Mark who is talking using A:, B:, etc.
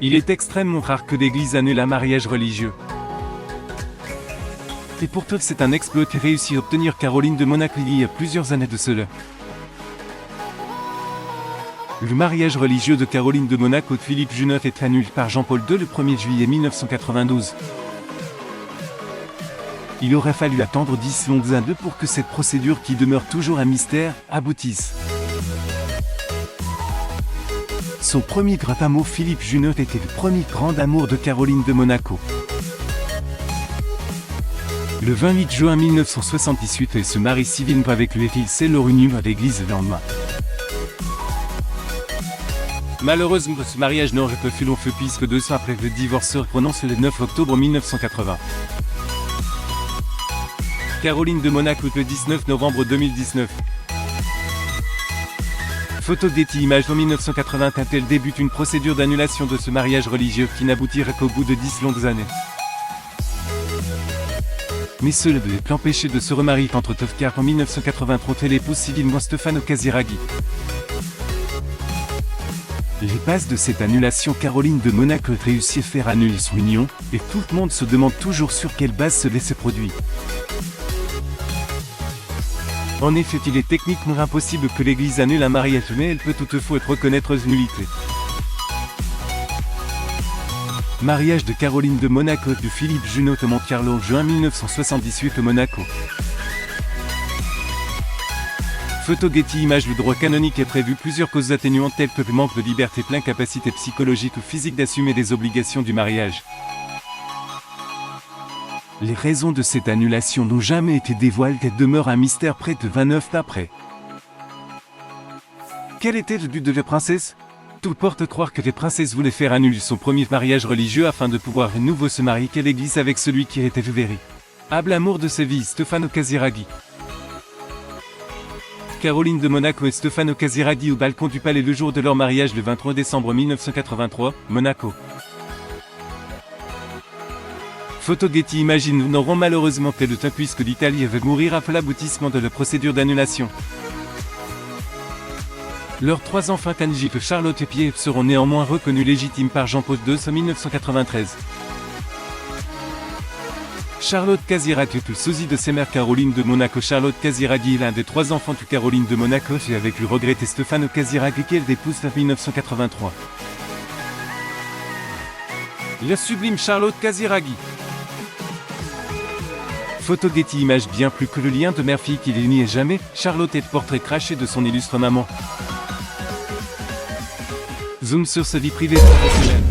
A: Il est extrêmement rare que l'Église annule un mariage religieux. Et pourtant c'est un exploit qu'a réussi à obtenir Caroline de Monaco il y a plusieurs années de cela. Le mariage religieux de Caroline de Monaco de Philippe Junot est annulé par Jean-Paul II le 1er juillet 1992. Il aurait fallu attendre 10 longues années pour que cette procédure qui demeure toujours un mystère, aboutisse. Son premier grand amour Philippe Junot était le premier grand amour de Caroline de Monaco. Le 28 juin 1978, elle se marie civilement avec lui et il scelle leur union à l'église le lendemain. Malheureusement, ce mariage n'aurait pas fait long feu puisque 2 ans après le divorce se prononce le 9 octobre 1980. Caroline de Monaco le 19 novembre 2019. Photo Getty Images en 1980, elle débute une procédure d'annulation de ce mariage religieux qui n'aboutira qu'au bout de 10 longues années. Mais cela devait l'empêcher de se remarier entre car en 1983 elle épouse civilement Stefano Casiraghi. Les bases de cette annulation, Caroline de Monaco réussit à faire annuler son union, et tout le monde se demande toujours sur quelle base se laisse produire. En effet, il est techniquement impossible que l'Église annule un mariage, mais elle peut toutefois reconnaître une nullité. Mariage de Caroline de Monaco de Philippe Junot au Monte-Carlo, juin 1978 au Monaco. Photo Getty Images. Le droit canonique est prévu plusieurs causes atténuantes telles que le manque de liberté, pleine capacité psychologique ou physique d'assumer les obligations du mariage. Les raisons de cette annulation n'ont jamais été dévoilées et demeurent un mystère près de 29 ans après. Quel était le but de la princesse? Tout porte à croire que la princesse voulait faire annuler son premier mariage religieux afin de pouvoir à nouveau se marier à l'église avec celui qui était véritable amour de sa vie, Stefano Casiraghi. Caroline de Monaco et Stefano Casiraghi au balcon du palais le jour de leur mariage le 23 décembre 1983, Monaco. Photo Getty Images. Nous n'aurons malheureusement pas de temps puisque l'Italie va mourir après l'aboutissement de la procédure d'annulation. Leurs 3 enfants Tangier, Charlotte et Pierre seront néanmoins reconnus légitimes par Jean-Paul II en 1993. Charlotte Casiraghi est le sosie de sa mère Caroline de Monaco. Charlotte Casiraghi est l'un des 3 enfants de Caroline de Monaco et avec le regretté Stefano Casiraghi qu'elle épouse en 1983. La sublime Charlotte Casiraghi. Photo Getty Images. Bien plus que le lien de mère-fille qui les unit à jamais, Charlotte est le portrait craché de son illustre maman. Zoom sur sa vie privée et professionnelle.